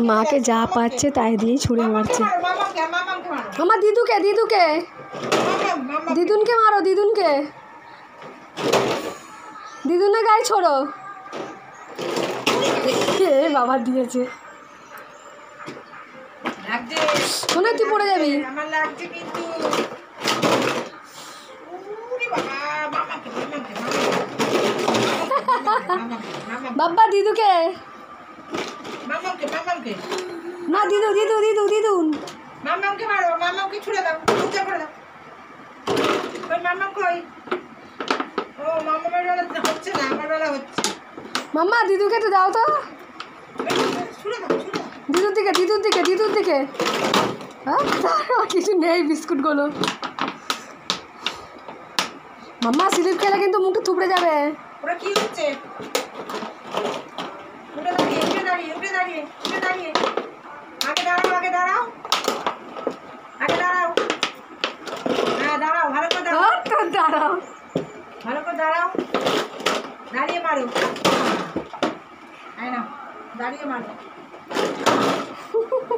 মাকে যা পাচ্ছে তাই দিয়েই ছুঁড়ে মারছে। আমার দিদুকে দিদুকে দিদুনকে মারো, দিদুনকে, দিদুনের গায়ে ছোড়ো। বাবা দিয়েছে, শোনে তুই পড়ে যাবি। বাবা দিদুকে না, দিদু দিদু দিদু দিদুন মামাকে মারো, মামাকে ছুড়ে দাও, উচ্চা করে দাও। ওই মামা কই? ও মামার বেলা হচ্ছে না, আমার বেলা হচ্ছে। মাম্মা দিদুকে তো দাও তো, ছুড়ে দাও, ছুড়ে দাও। দিদুর দিকে দিদুর দিকে দিদুর দিকে। হ্যাঁ কিছু নেই বিস্কুটগুলো। মাম্মা স্লিপ খেলে কিন্তু মুখটা থুবড়ে যাবে। ওরা কি হচ্ছে? উঠে দাঁড়িয়ে, উঠে দাঁড়িয়ে, উঠে দাঁড়িয়ে, উঠে দাঁড়িয়ে। আগে দাঁড়াও, আগে দাঁড়াও, আগে দাঁড়াও। হ্যাঁ দাঁড়াও, ভালো করে দাঁড়াও, দাঁড়াও, ভালো করে দাঁড়াও। দাঁড়িয়ে মারো, না দাঁড়িয়ে মারো।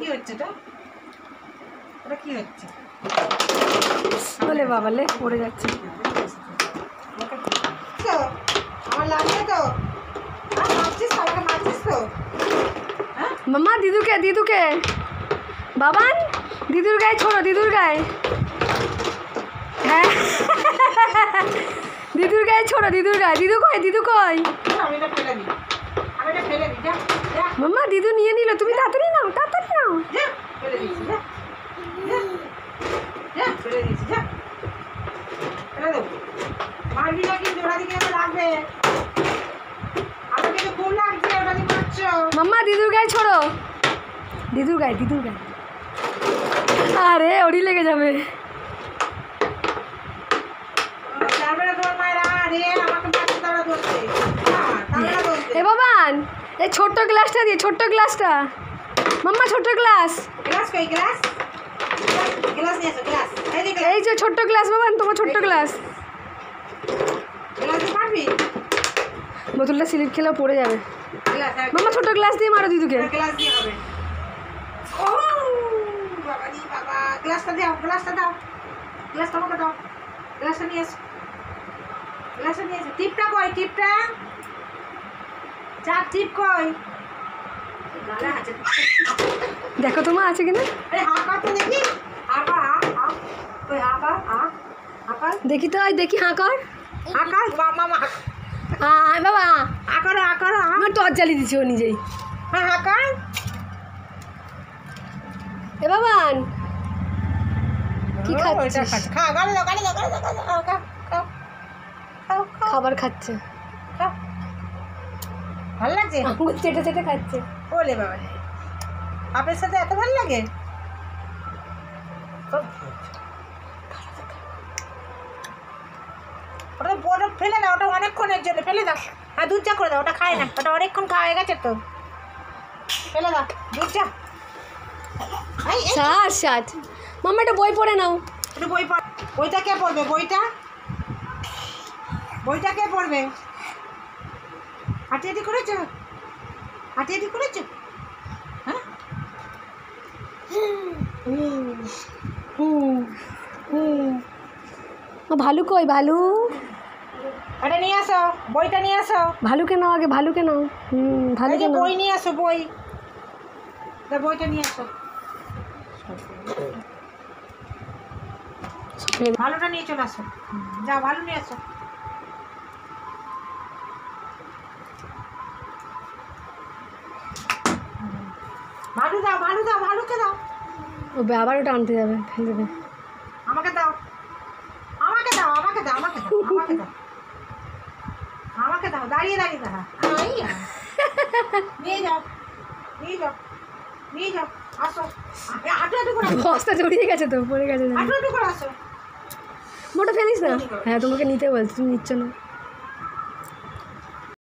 কি হচ্ছে তো? ওটা কি হচ্ছে? বলে বাবা লে পড়ে যাচ্ছে। আমার লাগবে তো? মারছিস তো, আমাকে মারছিস তো? মাম্মা দিদুকে দিদুকে, বাবান দিদুর গায়ে ছোড়ো, দিদুর গায়ে। হ্যাঁ দিদুর গায়ে ছোড়ো, দিদুর গায়ে। দিদু কই, দিদু কই? আমি এটা ফেলে দিই, আমি এটা ফেলে দিই। মাম্মা দিদু নিয়ে নিল, তুমি তাড়াতাড়ি নাও, তাড়াতাড়ি নাও। ফেলে দিয়েছি, ফেলে দিয়েছি, ফেলে দেবো। মারবি না কিন্তু, ওরা দিকে লাগবে। আমাকে তো খুব লাগছে, ওটা দিয়ে মারছো। মাম্মা দিদুর গায়ে ছোড়ো, দিদুর গায়ে, দিদুর গায়ে। আরে ওরই লেগে যাবে। এ বাবান এই ছোট্ট গ্লাসটা দিয়ে, ছোট্ট গ্লাসটা। মাম্মা ছোট্ট গ্লাস, এই যে ছোট্ট গ্লাস বাবান, তোমার ছোট্ট গ্লাস। বোতলটা স্লিপ খেলেও পড়ে যাবে। মাম্মা ছোট্ট গ্লাস দিয়ে মারো দিদুকে। গ্লাসটা দাও, গ্লাসটা দাও, গ্লাসটা আমাকে দাও, গ্লাসটা নিয়ে এসো, গ্লাসটা নিয়ে এসো। টিপটা কই? টিপটা, চার টিপ কই? দেখো তোমার আছে কিনা। দেখি দেখি তো, দেখি হাঁ কর, বাবা আমার টর্চ জ্বালিয়ে দিচ্ছে ও নিজেই। এ বাবান কি খাচ্ছিস? খাবার খাচ্ছে, ভালো লাগছে, আঙুল চেটে চেটে খাচ্ছে। বলে বাবা আপনার সাথে এত ভালো লাগে? ওটা বরফ ফেলে দাও, ওটা অনেকক্ষণের জন্য ফেলে দাও। আর দুধ চা করে দাও, ওটা খায় না, ওটা অনেকক্ষণ খাওয়া হয়ে গেছে তো। ফেলে দাও দুধ চা। সাত সাত মাম্মা একটা বই পড়ে নাও। একটু বই পড়। বইটা কে পড়বে? বইটা বইটা কে পড়বে? হাঁটি করেছো? হাঁটি করেছো? হ্যাঁ ভালু কই? ভালু এটা নিয়ে আসো, বইটা নিয়ে আসো। ভালুকে নাও আগে, ভালুকে নাও। ভালুকে নাও, বই নিয়ে আসো, বই, বইটা নিয়ে আসো। ভালোটা নিয়ে চলে আসো, যাও ভালো নিয়ে আসো। ভালু দাও, ভালু দাও, ভালুকে দাও। ও আবার ওটা আনতে যাবে, ফেলে দেবে। আমাকে দাও, আমাকে দাও, আমাকে দাও, আমাকে দাও, আমাকে দাও, আমাকে দাও। দাঁড়িয়ে দাঁড়িয়ে দাঁড়া, নিয়ে যাও, নিয়ে যাও, নিয়ে যাও, আসো। হাঁটু হাঁটু করে বস্তা জড়িয়ে গেছে তো, পড়ে গেছে। হাঁটু হাঁটু করে আসো। মোটা ফেলিস না। হ্যাঁ তোমাকে নিতে বলছি, তুমি নিচ্ছ না।